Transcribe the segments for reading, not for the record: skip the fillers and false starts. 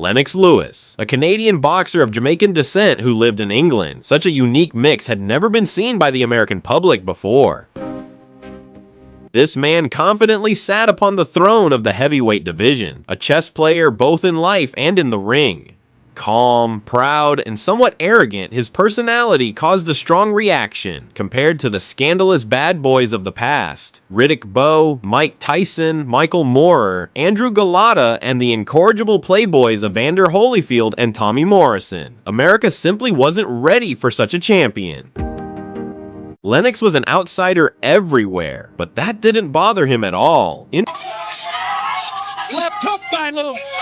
Lennox Lewis, a Canadian boxer of Jamaican descent who lived in England. Such a unique mix had never been seen by the American public before. This man confidently sat upon the throne of the heavyweight division, a chess player both in life and in the ring. Calm, proud, and somewhat arrogant, his personality caused a strong reaction compared to the scandalous bad boys of the past. Riddick Bowe, Mike Tyson, Michael Moorer, Andrew Galata, and the incorrigible playboys Evander Holyfield and Tommy Morrison. America simply wasn't ready for such a champion. Lennox was an outsider everywhere, but that didn't bother him at all. Left hook by Lewis.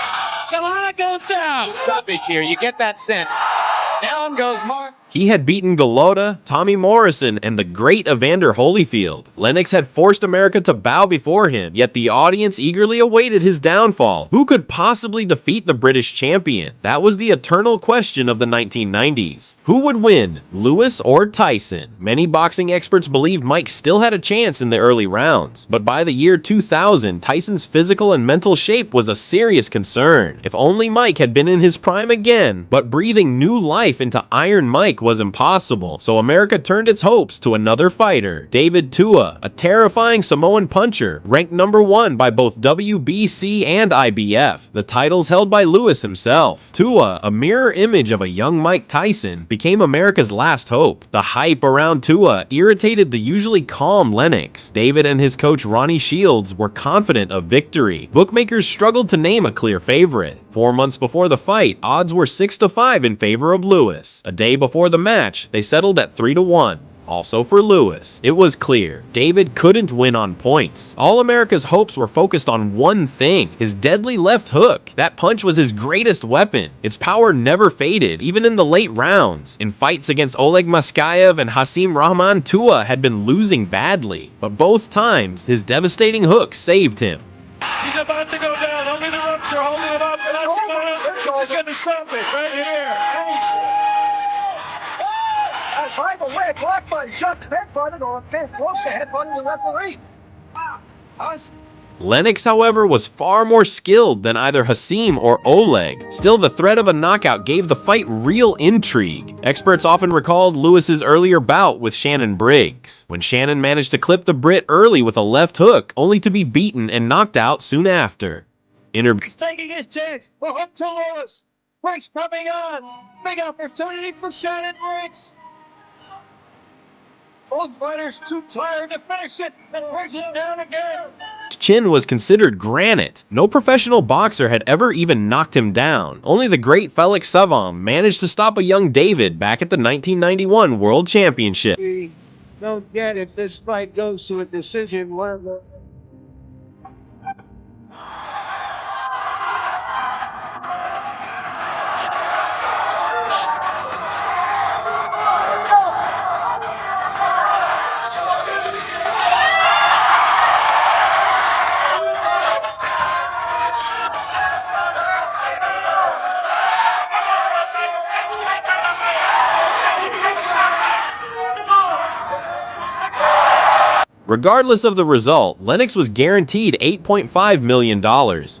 Galata goes down. Stop it here. You get that sense. Down goes Mark. He had beaten Galota, Tommy Morrison, and the great Evander Holyfield. Lennox had forced America to bow before him, yet the audience eagerly awaited his downfall. Who could possibly defeat the British champion? That was the eternal question of the 1990s. Who would win, Lewis or Tyson? Many boxing experts believed Mike still had a chance in the early rounds, but by the year 2000, Tyson's physical and mental shape was a serious concern. If only Mike had been in his prime again, but breathing new life into Iron Mike was impossible, so America turned its hopes to another fighter, David Tua, a terrifying Samoan puncher, ranked #1 by both WBC and IBF, the titles held by Lewis himself. Tua, a mirror image of a young Mike Tyson, became America's last hope. The hype around Tua irritated the usually calm Lennox. David and his coach Ronnie Shields were confident of victory. Bookmakers struggled to name a clear favorite. 4 months before the fight, odds were 6-5 in favor of Lewis. A day before the match, they settled at 3-1. Also for Lewis. It was clear, David couldn't win on points. All America's hopes were focused on one thing, his deadly left hook. That punch was his greatest weapon. Its power never faded, even in the late rounds. In fights against Oleg Maskayev and Hasim Rahman, Tua had been losing badly, but both times, his devastating hook saved him. He's about to go down. Only the ropes are holding it up, and that's someone else is going to stop it right here. By the way, Blackman just headbutted or came close to headbutting the referee. Lennox, however, was far more skilled than either Hasim or Oleg. Still, the threat of a knockout gave the fight real intrigue. Experts often recalled Lewis's earlier bout with Shannon Briggs, when Shannon managed to clip the Brit early with a left hook, only to be beaten and knocked out soon after. He's taking his chance. We're hooked to Lewis. Briggs coming on. Big opportunity for Shannon Briggs. Both fighters too tired to finish it, and brings it down again. His chin was considered granite. No professional boxer had ever even knocked him down. Only the great Felix Savam managed to stop a young David back at the 1991 World Championship. We don't get if this fight goes to a decision. Regardless of the result, Lennox was guaranteed $8.5 million,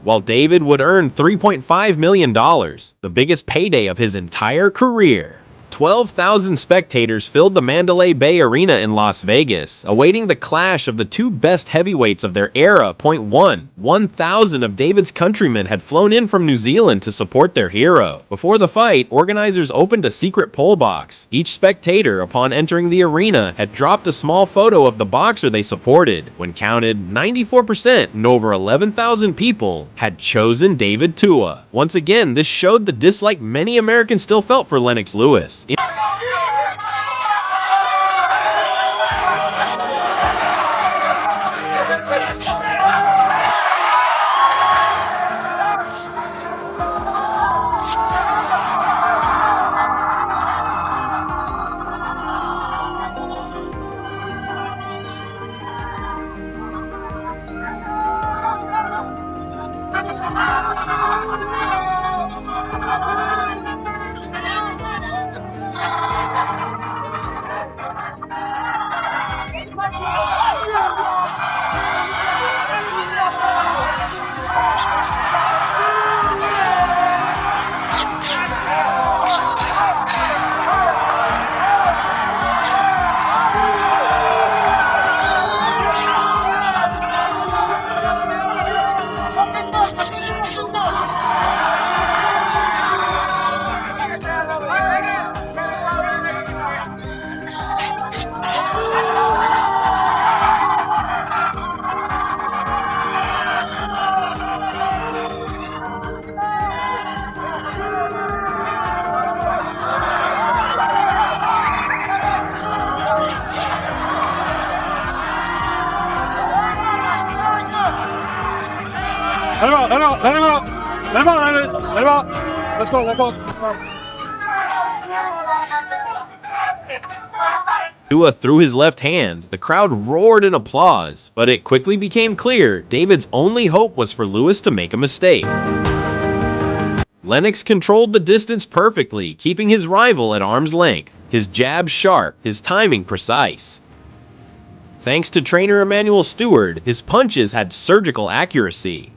while David would earn $3.5 million, the biggest payday of his entire career. 12,000 spectators filled the Mandalay Bay Arena in Las Vegas, awaiting the clash of the two best heavyweights of their era. 1,000 of David's countrymen had flown in from New Zealand to support their hero. Before the fight, organizers opened a secret poll box. Each spectator, upon entering the arena, had dropped a small photo of the boxer they supported. When counted, 94% and over 11,000 people had chosen David Tua. Once again, this showed the dislike many Americans still felt for Lennox Lewis. Let's go, let's go. Tua threw his left hand. The crowd roared in applause, but it quickly became clear David's only hope was for Lewis to make a mistake. Lennox controlled the distance perfectly, keeping his rival at arm's length. His jab sharp, his timing precise. Thanks to trainer Emmanuel Stewart, his punches had surgical accuracy.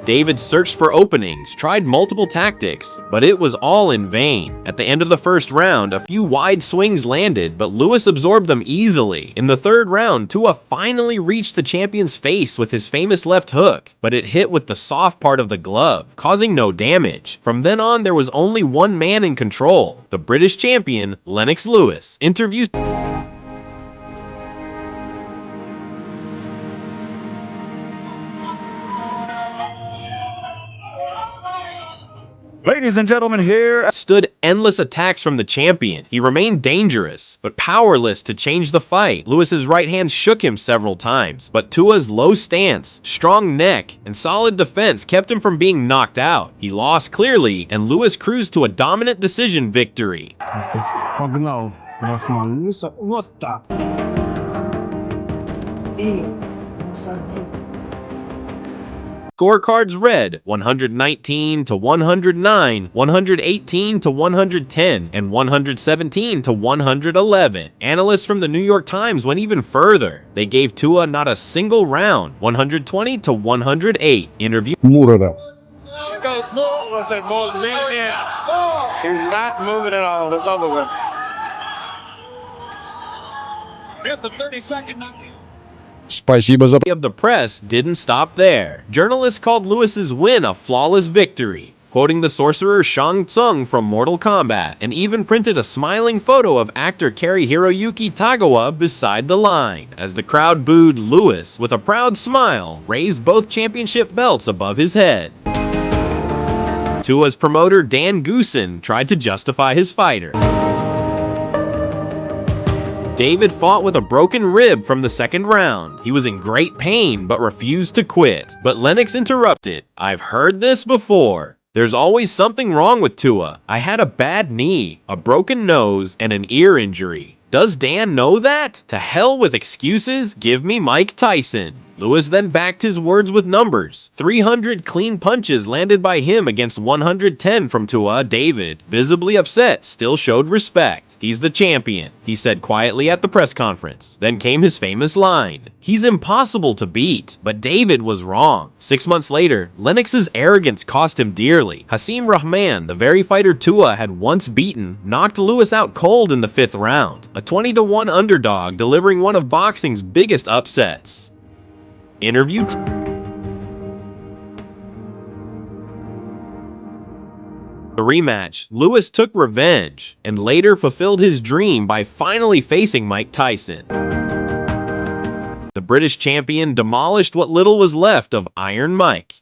David searched for openings, tried multiple tactics, but it was all in vain. At the end of the first round, a few wide swings landed, but Lewis absorbed them easily. In the third round, Tua finally reached the champion's face with his famous left hook, but it hit with the soft part of the glove, causing no damage. From then on, there was only one man in control, the British champion, Lennox Lewis. Interviews. Ladies and gentlemen, here Stood endless attacks from the champion. He remained dangerous, but powerless to change the fight. Lewis's right hand shook him several times, but Tua's low stance, strong neck, and solid defense kept him from being knocked out. He lost clearly, and Lewis cruised to a dominant decision victory. Scorecards read 119 to 109, 118 to 110, and 117 to 111. Analysts from the New York Times went even further. They gave Tua not a single round, 120 to 108. Interview. Mura daw. Was it more lenient? He's not moving at all. It's over with. It's a 30-second knock. Spicy was up. Of the press didn't stop there. Journalists called Lewis's win a flawless victory, quoting the sorcerer Shang Tsung from Mortal Kombat, and even printed a smiling photo of actor Kari Hiroyuki Tagawa beside the line. As the crowd booed, Lewis, with a proud smile, raised both championship belts above his head. Tua's promoter Dan Goosen tried to justify his fighter. David fought with a broken rib from the second round. He was in great pain, but refused to quit. But Lennox interrupted. "I've heard this before. There's always something wrong with Tua. I had a bad knee, a broken nose, and an ear injury. Does Dan know that? To hell with excuses, give me Mike Tyson." Lewis then backed his words with numbers. 300 clean punches landed by him against 110 from Tua. David, visibly upset, still showed respect. "He's the champion," he said quietly at the press conference. Then came his famous line, "He's impossible to beat." But David was wrong. 6 months later, Lennox's arrogance cost him dearly. Hasim Rahman, the very fighter Tua had once beaten, knocked Lewis out cold in the 5th round. A 20-1 underdog, delivering one of boxing's biggest upsets. Interview. The rematch, Lewis took revenge, and later fulfilled his dream by finally facing Mike Tyson. The British champion demolished what little was left of Iron Mike.